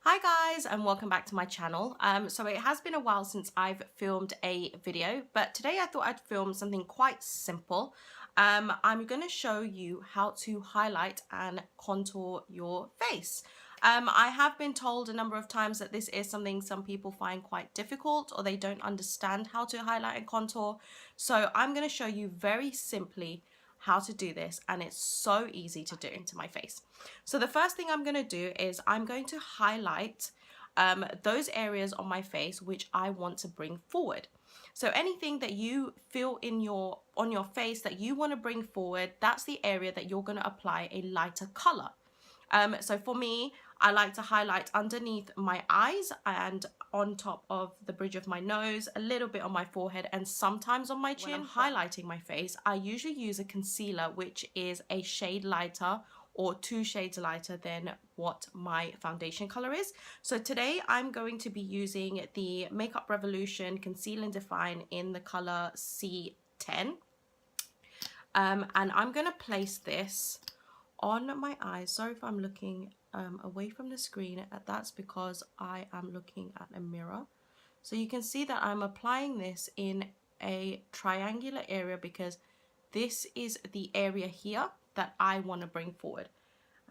Hi guys, and welcome back to my channel. So it has been a while since I've filmed a video, but today I thought I'd film something quite simple. I'm going to show you how to highlight and contour your face. I have been told a number of times that this is something some people find quite difficult or they don't understand how to highlight and contour. So I'm going to show you very simply how to do this, and it's so easy to do into my face. So the first thing I'm going to do is I'm going to highlight those areas on my face which I want to bring forward. So anything that you feel on your face that you want to bring forward, that's the area that you're going to apply a lighter color. So for me, I like to highlight underneath my eyes and on top of the bridge of my nose, a little bit on my forehead, and sometimes on my chin. When I'm highlighting my face, I usually use a concealer which is a shade lighter or 2 shades lighter than what my foundation color is. So today I'm going to be using the Makeup Revolution Conceal and Define in the color C10. And I'm going to place this on my eyes. Sorry if I'm looking away from the screen. That's because I am looking at a mirror. So you can see that I'm applying this in a triangular area because this is the area here that I want to bring forward.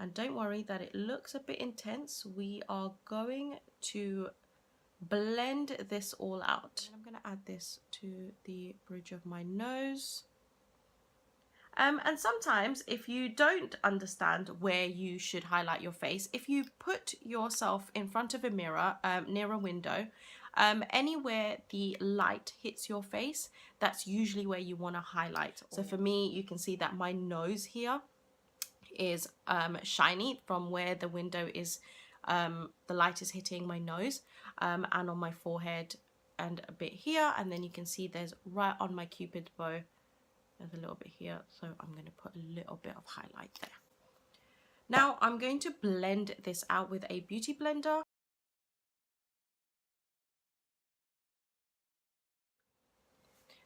And don't worry that it looks a bit intense. We are going to blend this all out. I'm going to add this to the bridge of my nose. And sometimes if you don't understand where you should highlight your face, if you put yourself in front of a mirror near a window, anywhere the light hits your face, that's usually where you want to highlight. So for me, you can see that my nose here is shiny from where the window is, the light is hitting my nose, and on my forehead and a bit here, and then you can see there's right on my cupid's bow. There's a little bit here, so I'm going to put a little bit of highlight there. Now I'm going to blend this out with a beauty blender.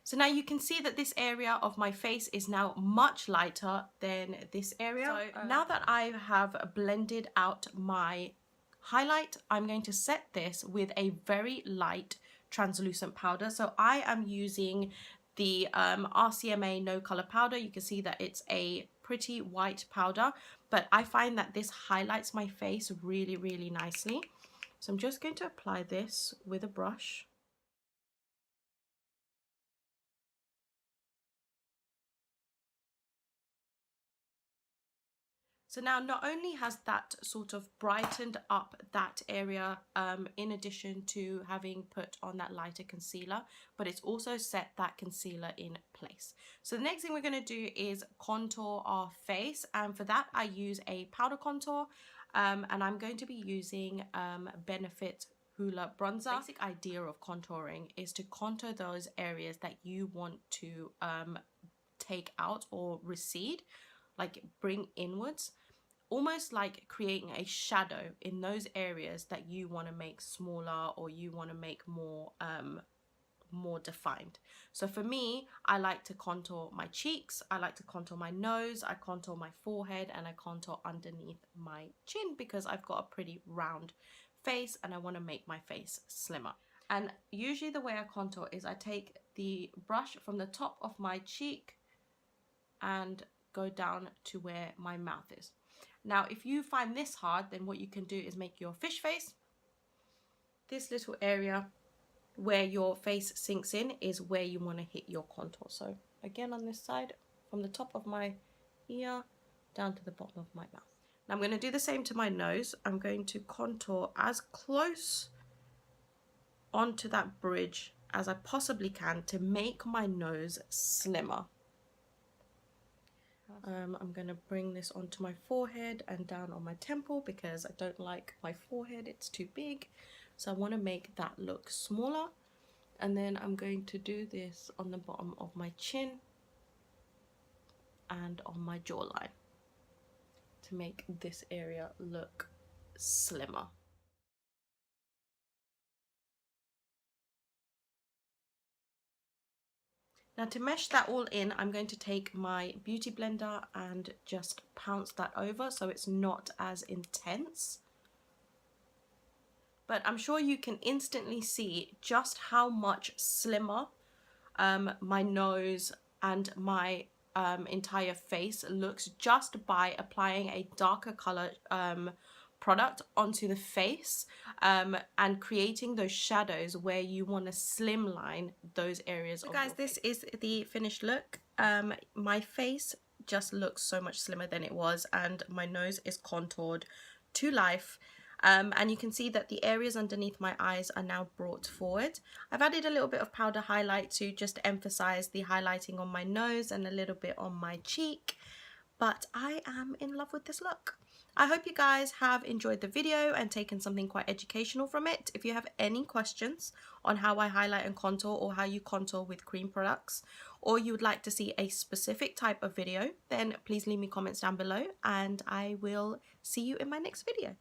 So now you can see that this area of my face is now much lighter than this area. So now that I have blended out my highlight, I'm going to set this with a very light translucent powder. So I am using the RCMA No Color Powder. You can see that it's a pretty white powder, but I find that this highlights my face really, really nicely. So I'm just going to apply this with a brush. So now not only has that sort of brightened up that area in addition to having put on that lighter concealer, but it's also set that concealer in place. So the next thing we're going to do is contour our face, and for that I use a powder contour, and I'm going to be using Benefit Hoola Bronzer. The basic idea of contouring is to contour those areas that you want to take out or recede, like bring inwards, almost like creating a shadow in those areas that you want to make smaller or you want to make more defined. So for me, I like to contour my cheeks, I like to contour my nose, I contour my forehead, and I contour underneath my chin because I've got a pretty round face and I want to make my face slimmer. And usually the way I contour is I take the brush from the top of my cheek and go down to where my mouth is. Now, if you find this hard, then what you can do is make your fish face. This little area where your face sinks in is where you want to hit your contour. So again, on this side, from the top of my ear down to the bottom of my mouth. Now I'm going to do the same to my nose. I'm going to contour as close onto that bridge as I possibly can to make my nose slimmer. I'm going to bring this onto my forehead and down on my temple because I don't like my forehead, it's too big. So I want to make that look smaller. And then I'm going to do this on the bottom of my chin and on my jawline to make this area look slimmer. Now to mesh that all in, I'm going to take my beauty blender and just pounce that over so it's not as intense. but I'm sure you can instantly see just how much slimmer my nose and my entire face looks just by applying a darker color product onto the face and creating those shadows where you want to slimline those areas. So guys, this is the finished look. My face just looks so much slimmer than it was, and my nose is contoured to life. And you can see that the areas underneath my eyes are now brought forward. I've added a little bit of powder highlight to just emphasize the highlighting on my nose and a little bit on my cheek, but I am in love with this look. I hope you guys have enjoyed the video and taken something quite educational from it. If you have any questions on how I highlight and contour, or how you contour with cream products, or you would like to see a specific type of video, then please leave me comments down below and I will see you in my next video.